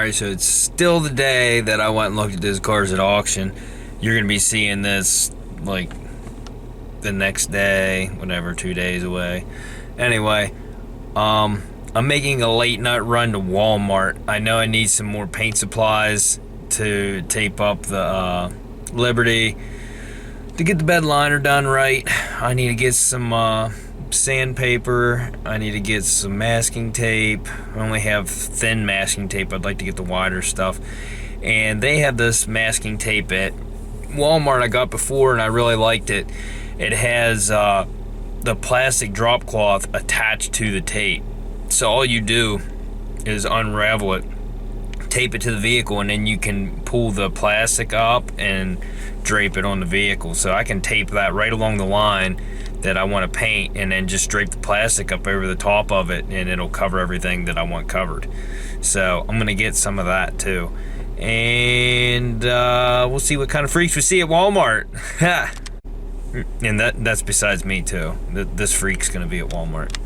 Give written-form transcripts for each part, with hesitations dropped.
Alright, so it's still the day that I went and looked at those cars at auction. You're gonna be seeing this like the next day, whatever, 2 days away. Anyway, I'm making a late night run to Walmart. I know I need some more paint supplies to tape up the Liberty, to get the bed liner done right. I need to get some sandpaper. I need to get some masking tape. I only have thin masking tape. I'd like to get the wider stuff. And they have this masking tape at Walmart I got before, and I really liked it. It has the plastic drop cloth attached to the tape. So all you do is unravel it, tape it to the vehicle, and then you can pull the plastic up and drape it on the vehicle. So I can tape that right along the line that I want to paint, and then just drape the plastic up over the top of it, and it'll cover everything that I want covered. So I'm gonna get some of that too, and we'll see what kind of freaks we see at Walmart. And that's besides me too. This freak's gonna be at Walmart.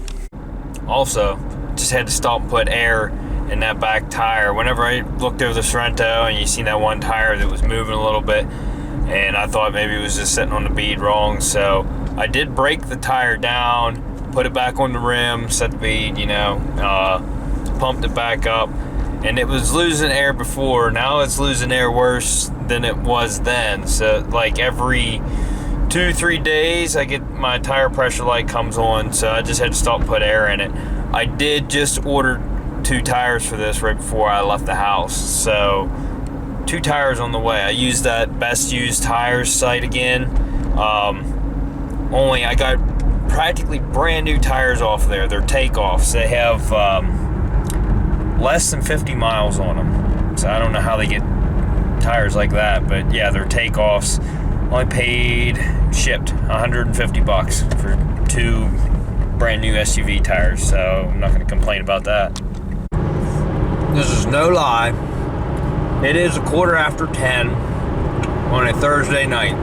Also, just had to stop and put air in that back tire. Whenever I looked over the Sorrento and you seen that one tire that was moving a little bit, and I thought maybe it was just sitting on the bead wrong, so I did break the tire down, put it back on the rim, set the bead, you know, pumped it back up, and it was losing air before. Now it's losing air worse than it was then. So like every 2-3 days I get my tire pressure light comes on, so I just had to stop and put air in it. I did just order 2 tires for this right before I left the house, so 2 tires on the way. I used that Best Used Tires site again. Only I got practically brand new tires off there. They're takeoffs. They have less than 50 miles on them, so I don't know how they get tires like that, but yeah, they're takeoffs. Only paid, shipped, 150 bucks for 2 brand new SUV tires, so I'm not going to complain about that. This is no lie. It is 10:15 on a Thursday night.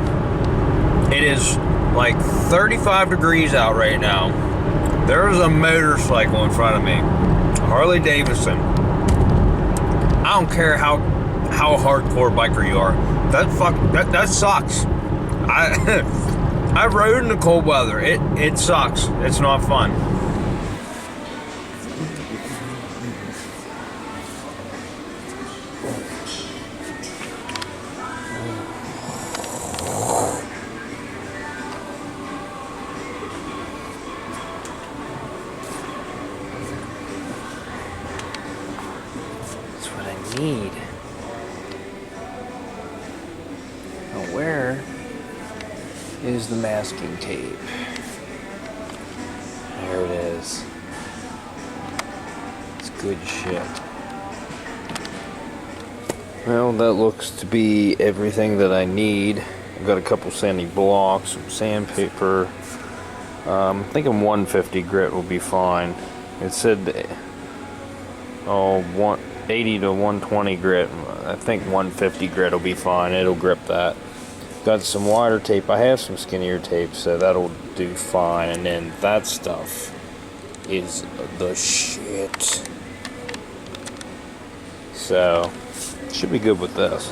It is like 35 degrees out right now. There is a motorcycle in front of me, a Harley Davidson. I don't care how hardcore biker you are. That sucks. I rode in the cold weather. It sucks. It's not fun. That's what I need. Now where is the masking tape? There it is. It's good shit. Well, that looks to be everything that I need. I've got a couple sandy blocks, some sandpaper. I'm thinking 150 grit will be fine. It said 80 to 120 grit. I think 150 grit will be fine. It'll grip that. Got some wider tape. I have some skinnier tape, so that'll do fine. And then that stuff is the shit. So should be good with this.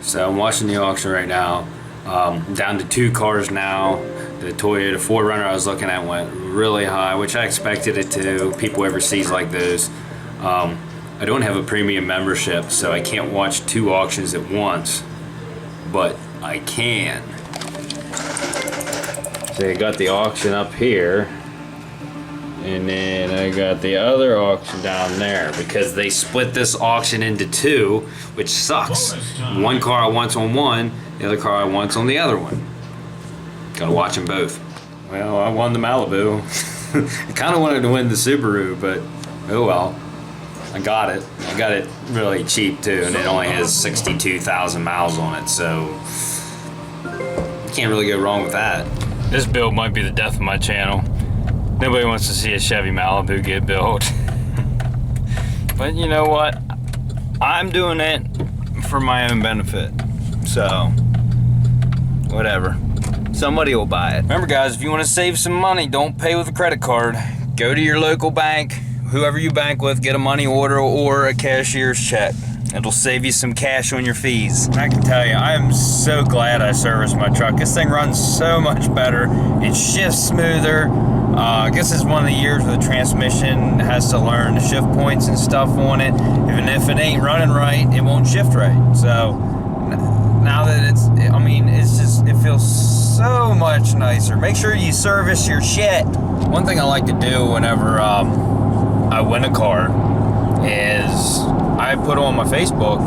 So I'm watching the auction right now. Down to 2 cars now. The Toyota 4Runner I was looking at went really high, which I expected it to. People overseas like those. I don't have a premium membership, so I can't watch 2 auctions at once, but I can. So I got the auction up here, and then I got the other auction down there, because they split this auction into 2, which sucks. One car I want on one, the other car I want on the other one. Gotta watch them both. Well, I won the Malibu. I kind of wanted to win the Subaru, but oh well. I got it. I got it really cheap too, and it only has 62,000 miles on it, so you can't really go wrong with that. This build might be the death of my channel. Nobody wants to see a Chevy Malibu get built. But you know what? I'm doing it for my own benefit, so whatever. Somebody will buy it. Remember guys, if you want to save some money, don't pay with a credit card. Go to your local bank, whoever you bank with, get a money order or a cashier's check. It'll save you some cash on your fees. I can tell you, I am so glad I serviced my truck. This thing runs so much better. It shifts smoother. I guess it's one of the years where the transmission has to learn the shift points and stuff on it. Even if it ain't running right, it won't shift right. So now that it feels so much nicer. Make sure you service your shit. One thing I like to do whenever I win a car is I put on my Facebook,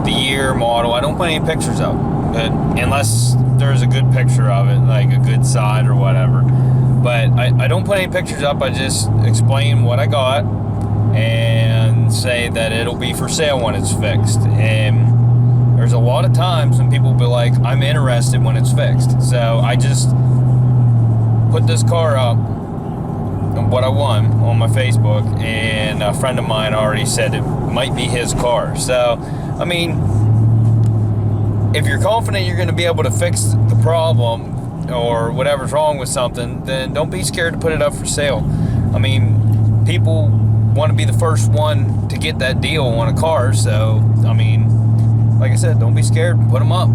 the year, model. I don't put any pictures up, but unless there's a good picture of it, like a good side or whatever. But I don't put any pictures up. I just explain what I got and say that it'll be for sale when it's fixed. And there's a lot of times when people will be like, I'm interested when it's fixed. So I just put this car up, what I won, on my Facebook, and a friend of mine already said it might be his car. So, if you're confident you're going to be able to fix the problem or whatever's wrong with something, then don't be scared to put it up for sale. People want to be the first one to get that deal on a car. So, like I said, don't be scared, put them up.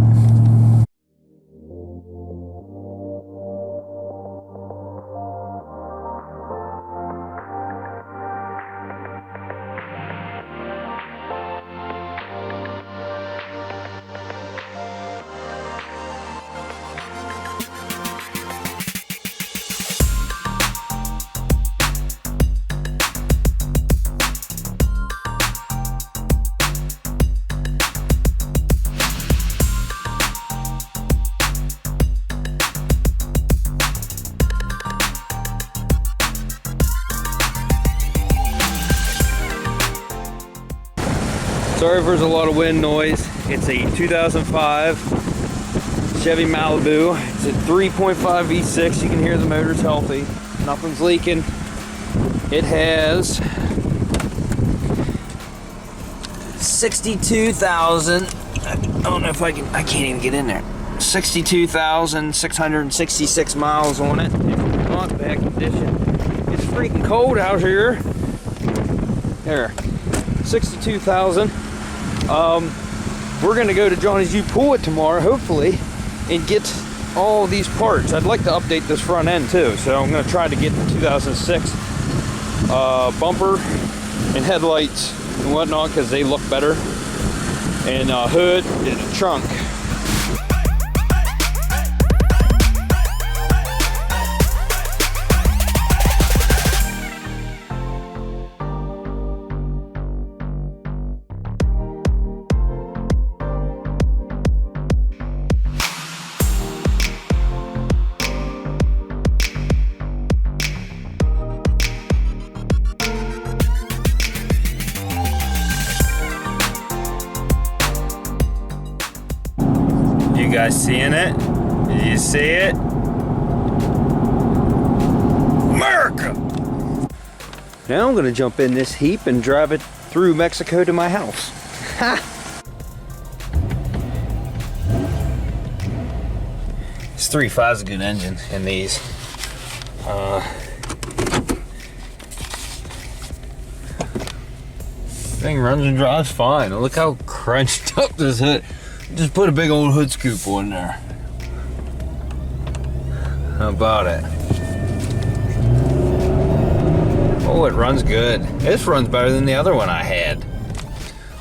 Sorry if there's a lot of wind noise. It's a 2005 Chevy Malibu. It's a 3.5 V6. You can hear the motor's healthy. Nothing's leaking. It has 62,000. I don't know if I can't even get in there. 62,666 miles on it. It's not bad condition. It's freaking cold out here. There. 62,000. We're gonna go to Johnny's U-pol tomorrow, hopefully, and get all these parts. I'd like to update this front end too, so I'm gonna try to get the 2006 bumper and headlights and whatnot, because they look better, and hood and a trunk. You guys seeing it? Did you see it? America! Now I'm gonna jump in this heap and drive it through Mexico to my house. Ha! This 3.5 is a good engine in these. Thing runs and drives fine. Look how crunched up this hood. Just put a big old hood scoop on there. How about it? Oh, it runs good. This runs better than the other one I had.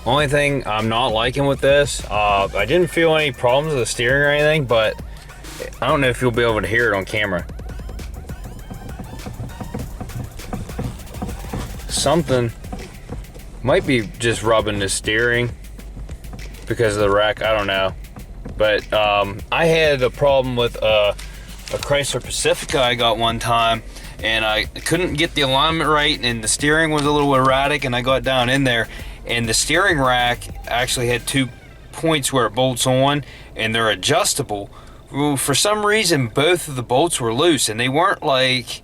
Only thing I'm not liking with this, I didn't feel any problems with the steering or anything, but I don't know if you'll be able to hear it on camera. Something might be just rubbing the steering because of the wreck, I don't know. But I had a problem with a Chrysler Pacifica I got one time, and I couldn't get the alignment right, and the steering was a little erratic, and I got down in there, and the steering rack actually had 2 points where it bolts on, and they're adjustable. Well, for some reason, both of the bolts were loose, and they weren't like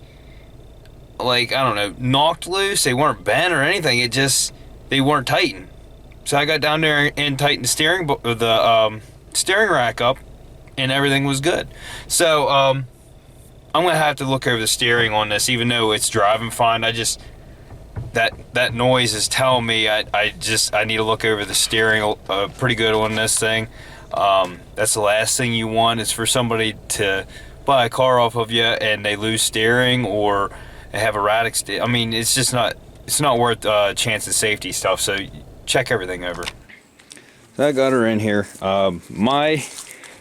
I don't know, knocked loose. They weren't bent or anything. It just, they weren't tightened. So I got down there and tightened the steering rack up, and everything was good. So I'm gonna have to look over the steering on this, even though it's driving fine. That that noise is telling me I need to look over the steering pretty good on this thing. That's the last thing you want, is for somebody to buy a car off of you and they lose steering or have erratic steering. I mean, it's not worth chance of safety stuff, so check everything over. So I got her in here. My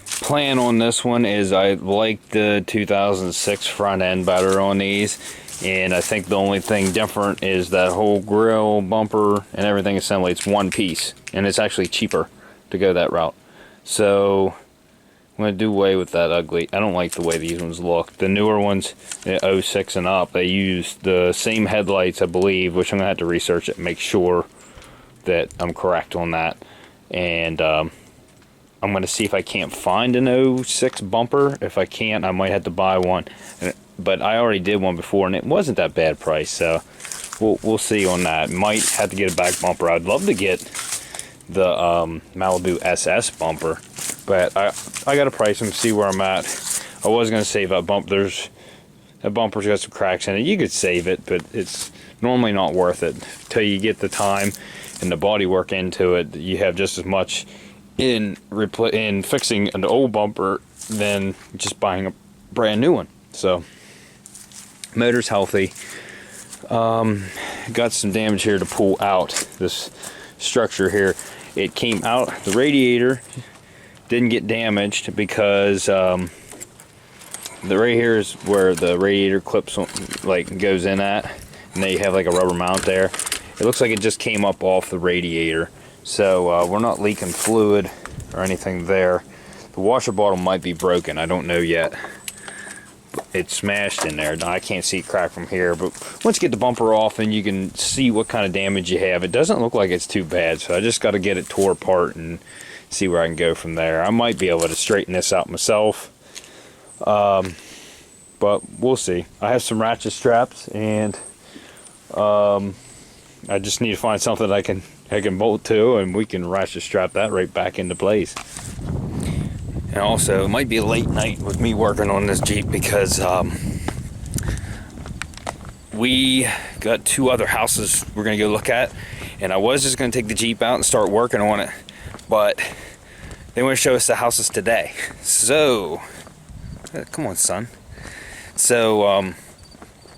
plan on this one is I like the 2006 front end better on these, and I think the only thing different is that whole grill, bumper, and everything assembly. It's one piece, and it's actually cheaper to go that route. So I'm going to do away with that ugly. I don't like the way these ones look. The newer ones, the 06 and up, they use the same headlights, I believe, which I'm going to have to research it and make sure that I'm correct on that. And I'm going to see if I can't find an 06 bumper. If I can't, I might have to buy one. But I already did one before, and it wasn't that bad price, so we'll see on that. Might have to get a back bumper. I'd love to get the Malibu SS bumper, but I got to price them, see where I'm at. I was going to save that bumper. That bumper's got some cracks in it. You could save it, but it's normally not worth it till you get the time and the body work into it. You have just as much in fixing an old bumper than just buying a brand new one. So motor's healthy. Got some damage here to pull out this structure here. It came out, the radiator didn't get damaged because the right here is where the radiator clips like goes in at, and they have like a rubber mount there. It looks like it just came up off the radiator, so we're not leaking fluid or anything there. The washer bottle might be broken, I don't know yet. It's smashed in there. I can't see it crack from here, but once you get the bumper off and you can see what kind of damage you have, it doesn't look like it's too bad. So I just got to get it tore apart and see where I can go from there. I might be able to straighten this out myself, but we'll see. I have some ratchet straps, and I just need to find something I can bolt to, and we can ratchet strap that right back into place. And also, it might be a late night with me working on this Jeep because we got 2 other houses we're going to go look at. And I was just going to take the Jeep out and start working on it. But they want to show us the houses today. So, come on, son. So, I'm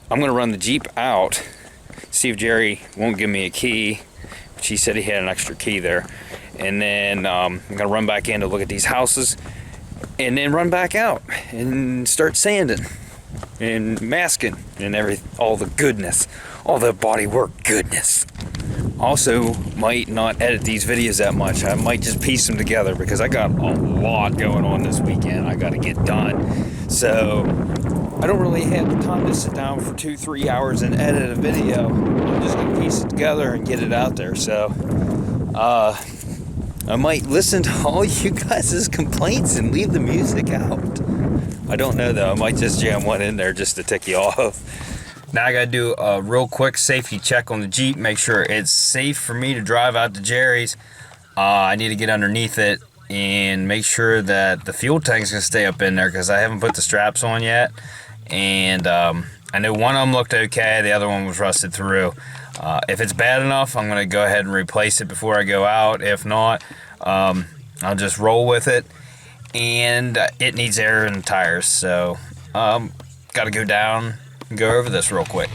going to run the Jeep out, see if Jerry won't give me a key. Which he said he had an extra key there. And then I'm going to run back in to look at these houses. And then run back out and start sanding and masking and all the goodness, all the bodywork goodness. Also, might not edit these videos that much. I might just piece them together because I got a lot going on this weekend I got to get done. So I don't really have the time to sit down for 2-3 hours and edit a video. I'm just going to piece it together and get it out there. So I might listen to all you guys' complaints and leave the music out. I don't know though, I might just jam one in there just to tick you off. Now I gotta do a real quick safety check on the Jeep, make sure it's safe for me to drive out to Jerry's. I need to get underneath it and make sure that the fuel tank's gonna stay up in there because I haven't put the straps on yet. And I know one of them looked okay, the other one was rusted through. If it's bad enough, I'm going to go ahead and replace it before I go out. If not, I'll just roll with it. And it needs air in the tires. So, got to go down and go over this real quick.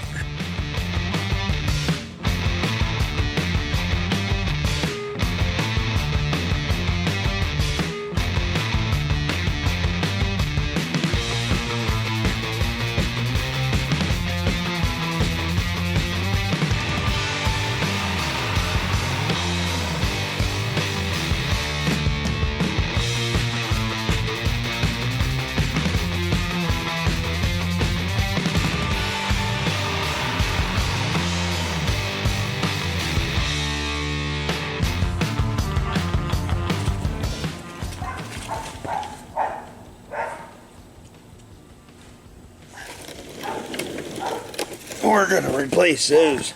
We're gonna replace those.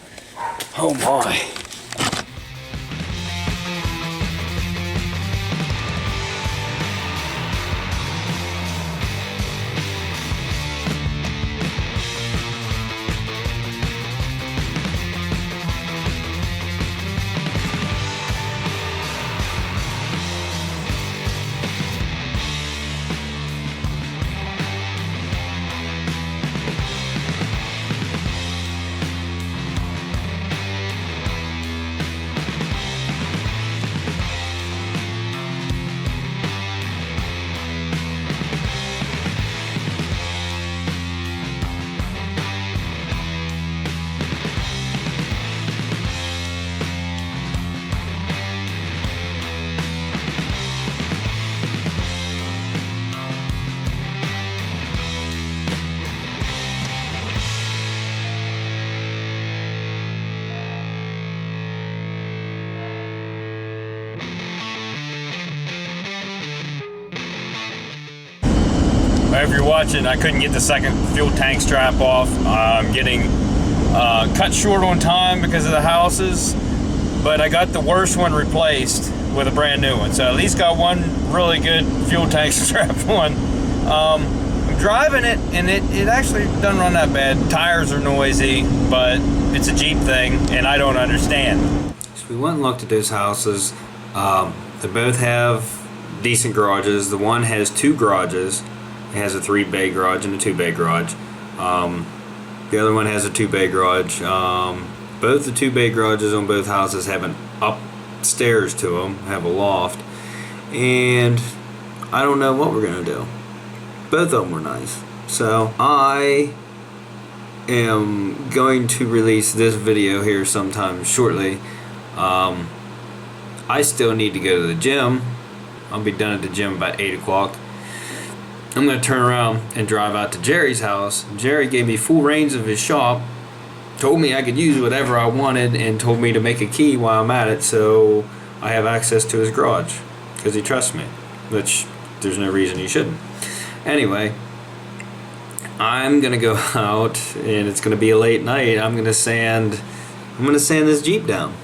Oh my. if you're watching, I couldn't get the second fuel tank strap off. I'm getting cut short on time because of the houses, but I got the worst one replaced with a brand new one. So at least got one really good fuel tank strap on. I'm driving it, and it actually doesn't run that bad. Tires are noisy, but it's a Jeep thing, and I don't understand. So we went and looked at those houses. They both have decent garages. The one has 2 garages. It has a 3-bay garage and a 2-bay garage. The other one has a 2-bay garage. Both the 2-bay garages on both houses have an upstairs to them, have a loft, and I don't know what we're gonna do. Both of them were nice. So I am going to release this video here sometime shortly. I still need to go to the gym. I'll be done at the gym about 8 o'clock. I'm going to turn around and drive out to Jerry's house. Jerry gave me full reins of his shop, told me I could use whatever I wanted, and told me to make a key while I'm at it so I have access to his garage, because he trusts me, which there's no reason he shouldn't. Anyway, I'm going to go out, and it's going to be a late night. I'm going to sand this Jeep down,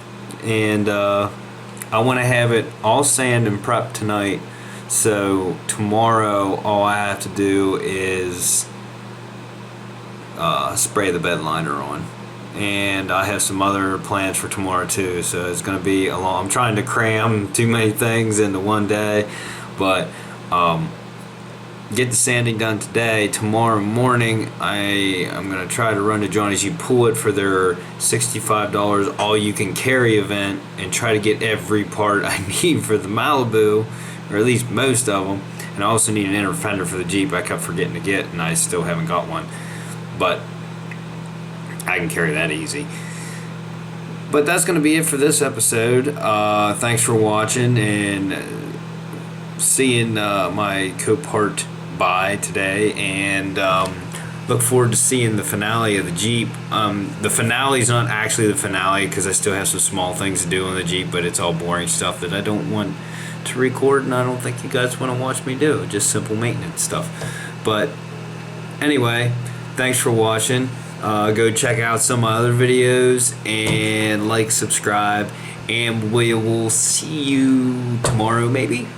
and I want to have it all sand and prepped tonight, so tomorrow all I have to do is spray the bed liner on. And I have some other plans for tomorrow too, so it's going to be a long. I'm trying to cram too many things into one day, but get the sanding done today. Tomorrow morning I'm going to try to run to Johnny's U-pol for their $65 all-you-can-carry event and try to get every part I need for the Malibu, or at least most of them. And I also need an inner fender for the Jeep I kept forgetting to get, and I still haven't got one, but I can carry that easy. But that's going to be it for this episode. Thanks for watching and seeing my Copart buy today, and look forward to seeing the finale of the Jeep. The finale's not actually the finale because I still have some small things to do on the Jeep, but it's all boring stuff that I don't want to record, and I don't think you guys want to watch me do. Just simple maintenance stuff. But anyway, thanks for watching. Go check out some other videos and like, subscribe, and we will see you tomorrow maybe.